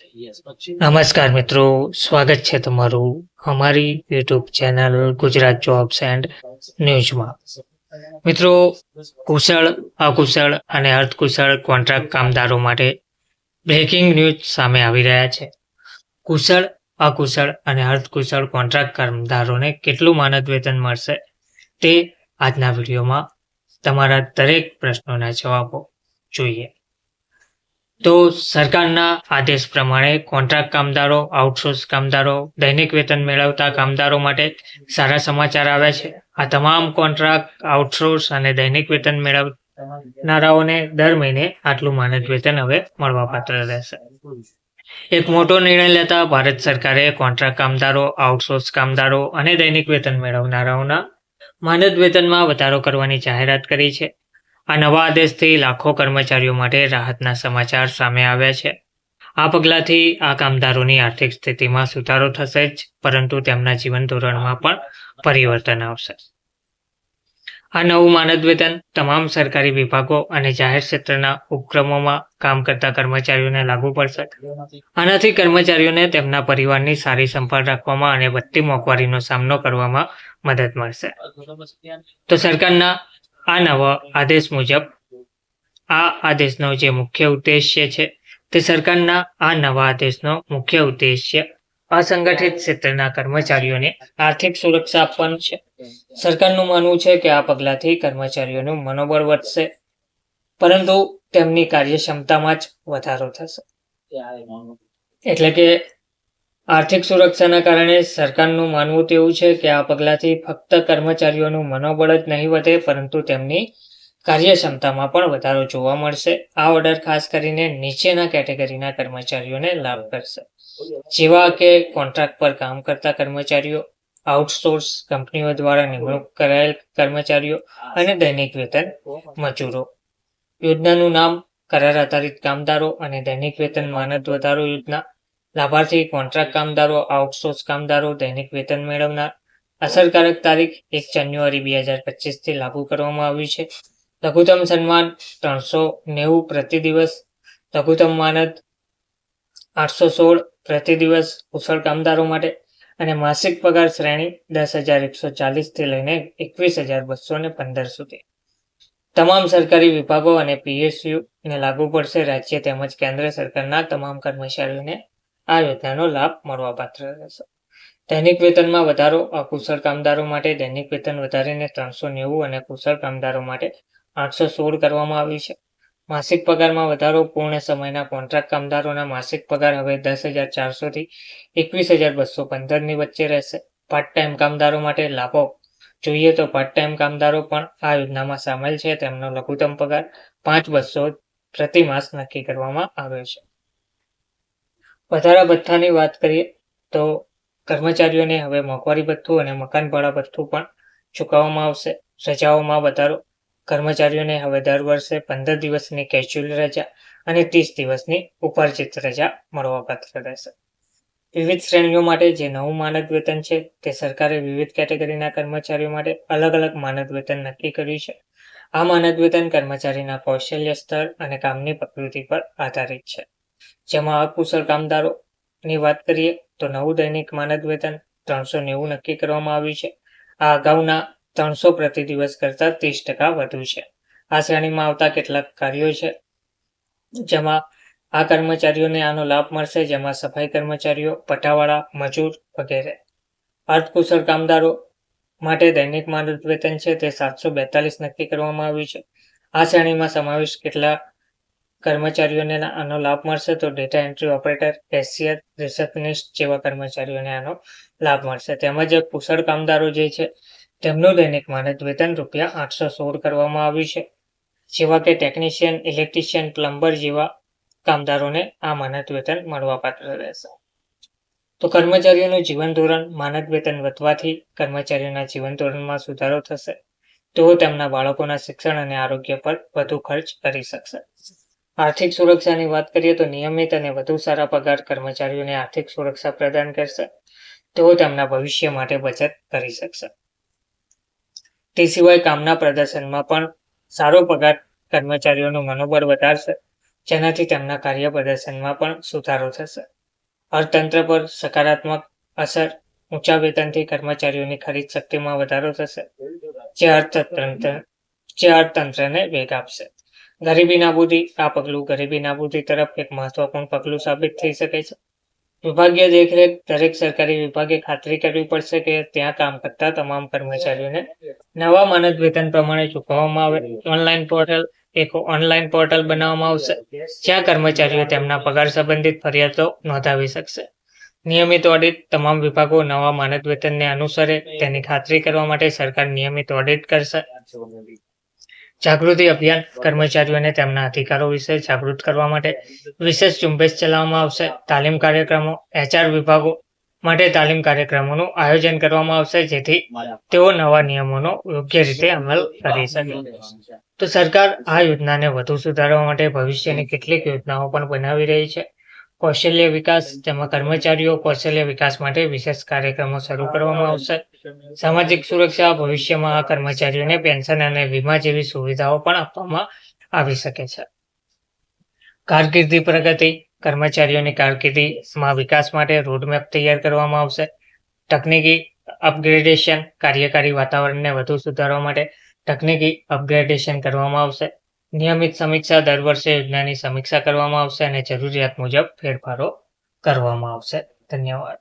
નમસ્કાર મિત્રો, સ્વાગત છે તમારું અમારી YouTube channel Gujarat jobs and ન્યૂઝમાં. મિત્રો, કુશળ, અકુશળ અને અર્ધકુશળ કોન્ટ્રાક્ટ કામદારો માટે બ્રેકિંગ ન્યૂઝ સામે આવી રહ્યા છે. કુશળ, અકુશળ અને અર્ધકુશળ કોન્ટ્રાક્ટ કામદારોને કેટલું માનદ વેતન મળશે તે આજના વિડીયોમાં તમારા દરેક પ્રશ્નોના જવાબો જોઈએ. તો સરકારના આદેશ પ્રમાણે કોન્ટ્રાક્ટ કામદારો, આઉટસોર્સ કામદારો, દૈનિક વેતન મેળવતા કામદારો માટે સારા સમાચાર આવ્યા છે. આ તમામ કોન્ટ્રાક્ટ, આઉટસોર્સ અને દૈનિક વેતન મેળવનારાઓને દર મહિને આટલું માનદ વેતન હવે મળવાપાત્ર રહેશે. એક મોટો નિર્ણય લેતા ભારત સરકારે કોન્ટ્રાક્ટ કામદારો, આઉટસોર્સ કામદારો અને દૈનિક વેતન મેળવનારાઓના માનદ વેતનમાં વધારો કરવાની જાહેરાત કરી છે. આ નવા આદેશથી લાખો કર્મચારીઓ માટે રાહતના સમાચાર સામે આવ્યા છે. આ પગલાંથી આ કામદારોની આર્થિક સ્થિતિમાં સુધારો થશે જ, પરંતુ તેમના જીવન ધોરણમાં પણ પરિવર્તન આવશે. આ નવું માનદ વેતન તમામ સરકારી વિભાગો અને જાહેર ક્ષેત્રના ઉપક્રમોમાં કામ કરતા કર્મચારીઓને લાગુ પડશે. આનાથી કર્મચારીઓને તેમના પરિવારની સારી સંભાળ રાખવામાં અને વધતી મોંઘવારીનો સામનો કરવામાં મદદ મળશે. તો સરકારના આ નવા આદેશ મુજબ આ આદેશનો જે મુખ્ય ઉદ્દેશ્ય છે તે સરકારના આ નવા આદેશનો મુખ્ય ઉદ્દેશ્ય અસંગઠિત ક્ષેત્રના કર્મચારીઓને આર્થિક સુરક્ષા આપવાનું છે. સરકારનું માનવું છે કે આ પગલાંથી કર્મચારીઓનું મનોબળ વધશે, પરંતુ તેમની કાર્યક્ષમતામાં જ વધારો થશે. એટલે કે આર્થિક સુરક્ષાના કારણે સરકારનું માનવું તેવું છે કે આ પગલાંથી ફક્ત કર્મચારીઓનું મનોબળ જ નહીં વધે, પરંતુ તેમની કાર્યક્ષમતામાં પણ વધારો જોવા મળશે. આ ઓર્ડર ખાસ કરીને નીચેના કેટેગરીના કર્મચારીઓને લાભ કરશે, જેવા કે કોન્ટ્રાક્ટ પર કામ કરતા કર્મચારીઓ, આઉટસોર્સ કંપનીઓ દ્વારા નિમણૂક કરાયેલ કર્મચારીઓ અને દૈનિક વેતન મજૂરો. યોજનાનું નામ કરાર આધારિત કામદારો અને દૈનિક વેતન માનદ વધારો યોજના. લાભાર્થી કોન્ટ્રાક્ટ કામદારો, આઉટસોર્સ કામદારો, દૈનિક વેતન મેળવનાર. અસરકારક તારીખ 1 જાન્યુઆરી 2025 થી લાગુ કરવામાં આવ્યું છે. લઘુત્તમ સન્માન 390 પ્રતિ દિવસ, લઘુત્તમ માનદ 816 પ્રતિ દિવસ કુશળ કામદારો માટે, અને માસિક પગાર શ્રેણી 10,140 થી લઈને 21,215 સુધી. તમામ સરકારી વિભાગો અને PSU ને લાગુ પડશે. રાજ્ય તેમજ કેન્દ્ર સરકારના તમામ કર્મચારીઓને આ યોજનાનો લાભ મળવાપાત્ર રહેશે. દૈનિક વેતનમાં વધારો. અકુશળ કામદારો માટે દૈનિક વેતન વધારીને 390 અને કુશળ કામદારો માટે 816 કરવામાં આવ્યું છે. માસિક પગારમાં વધારો. પૂર્ણ સમયના કોન્ટ્રાક્ટ કામદારોના માસિક પગાર હવે 10,400 થી 21,215 ની વચ્ચે રહેશે. પાર્ટ ટાઈમ કામદારો માટે લાભો જોઈએ તો પાર્ટ ટાઈમ કામદારો પણ આ યોજનામાં સામેલ છે. તેમનો લઘુત્તમ પગાર 5,200 પ્રતિ માસ નક્કી કરવામાં આવ્યો છે. વધારા ભથ્થાની વાત કરીએ તો કર્મચારીઓને હવે મોંઘવારી ભથ્થું અને મકાન ભાડા ભથ્થું પણ ચૂકવવામાં આવશે. રજાઓમાં વધારો. કર્મચારીઓને હવે દર વર્ષે 15 દિવસની કેઝ્યુઅલ રજા અને 30 દિવસની ઉપાર્જિત રજા મળવાપાત્ર રહેશે. વિવિધ શ્રેણીઓ માટે જે નવું માનદ વેતન છે તે સરકારે વિવિધ કેટેગરીના કર્મચારીઓ માટે અલગ અલગ માનદ વેતન નક્કી કર્યું છે. આ માનદ વેતન કર્મચારીના કૌશલ્ય સ્તર અને કામની પ્રકૃતિ પર આધારિત છે. જેમાં અકુશળ કામદારોની વાત કરીએ તો નવું દૈનિક માનદ વેતન 390 નક્કી કરવામાં આવ્યું છે. આ અગાઉના 300 પ્રતિ દિવસ કરતાં 30% વધુ છે. આ શ્રેણીમાં આવતા કેટલાક કાર્યો છે જેમાં આ કર્મચારીઓને આનો લાભ મળશે, જેમાં સફાઈ કર્મચારીઓ, પટાવાળા, મજૂર વગેરે. અર્ધકુશળ કામદારો માટે દૈનિક માનદ વેતન છે તે 742 નક્કી કરવામાં આવ્યું છે. આ શ્રેણીમાં સમાવિષ્ટ કેટલાક કર્મચારીઓને આનો લાભ મળશે તો data entry operator, cashier, receptionist જેવા કર્મચારીઓને આનો લાભ મળશે. તેમજ કુશળ કામદારો જે છે તેમનું દૈનિક માનદ વેતન ₹816 કરવામાં આવ્યું છે. જેવા કે ટેકનિશિયન, ઇલેક્ટ્રિશિયન, પ્લમ્બર જેવા કામદારોને આ માનદ વેતન મળવાપાત્ર રહેશે. તો કર્મચારીઓનું જીવન ધોરણ. માનદ વેતન વધવાથી કર્મચારીઓના જીવન ધોરણમાં સુધારો થશે. તેઓ તેમના બાળકોના શિક્ષણ અને આરોગ્ય પર વધુ ખર્ચ કરી શકશે. આર્થિક સુરક્ષાની વાત કરીએ તો નિયમિત અને વધુ સારા પગાર કર્મચારીઓને આર્થિક સુરક્ષા પ્રદાન કરશે. તેઓ તેમના ભવિષ્ય માટે બચત કરી શકશે. તે સિવાય કામના પ્રદર્શનમાં પણ સારો પગાર કર્મચારીઓનું મનોબળ વધારશે. જેનાથી તેમના કાર્ય પ્રદર્શનમાં પણ સુધારો થશે. અર્થતંત્ર પર સકારાત્મક અસર. ઊંચા વેતનથી કર્મચારીઓની ખરીદ શક્તિમાં વધારો થશે, જે અર્થતંત્રને વેગ આપશે. ગરીબી નાબૂદી. આ પગલું ગરીબી નાબૂદી તરફ એક મહત્વપૂર્ણ પગલું સાબિત થઈ શકે છે. વિભાગીય દેખરેખ. દરેક સરકારી વિભાગે ખાતરી કરવી પડશે કે ત્યાં કામ કરતા તમામ કર્મચારીઓને નવા માનદ વેતન પ્રમાણે ચૂકવવામાં આવે. ઓનલાઈન પોર્ટલ બનાવવામાં આવશે, જ્યાં કર્મચારીઓ તેમના પગાર સંબંધિત ફરિયાદો નોંધાવી શકશે. નિયમિત ઓડિટ. તમામ વિભાગો નવા માનદ વેતનને અનુસરે તેની ખાતરી કરવા માટે સરકાર નિયમિત ઓડિટ કરશે. જાગૃતિ અભિયાન. કર્મચારીઓને તેમના અધિકારો વિશે જાગૃત કરવા માટે વિશેષ ઝુંબેશ ચલાવવામાં આવશે. તાલીમ કાર્યક્રમો. HR વિભાગો માટે તાલીમ કાર્યક્રમોનું આયોજન કરવામાં આવશે, જેથી તેઓ નવા નિયમોનો યોગ્ય રીતે અમલ કરી શકે. તો સરકાર આ યોજનાને વધુ સુધારવા માટે ભવિષ્યની કેટલીક યોજનાઓ પણ બનાવી રહી છે. કૌશલ્ય વિકાસ. તેમાં કર્મચારીઓ કૌશલ્ય વિકાસ માટે વિશેષ કાર્યક્રમો શરૂ કરવામાં આવશે. સામાજિક સુરક્ષા. ભવિષ્યમાં આ કર્મચારીઓને પેન્શન અને વીમા જેવી સુવિધાઓ પણ આપવામાં આવી શકે છે. કારકિર્દી પ્રગતિ. કર્મચારીઓની કારકિર્દીમાં વિકાસ માટે રોડમેપ તૈયાર કરવામાં આવશે. તકનીકી અપગ્રેડેશન. કાર્યકારી વાતાવરણને વધુ સુધારવા માટે તકનીકી અપગ્રેડેશન કરવામાં આવશે. નિયમિત સમીક્ષા. દર વર્ષે યોજનાની સમીક્ષા કરવામાં આવશે અને જરૂરિયાત મુજબ ફેરફારો કરવામાં આવશે. ધન્યવાદ.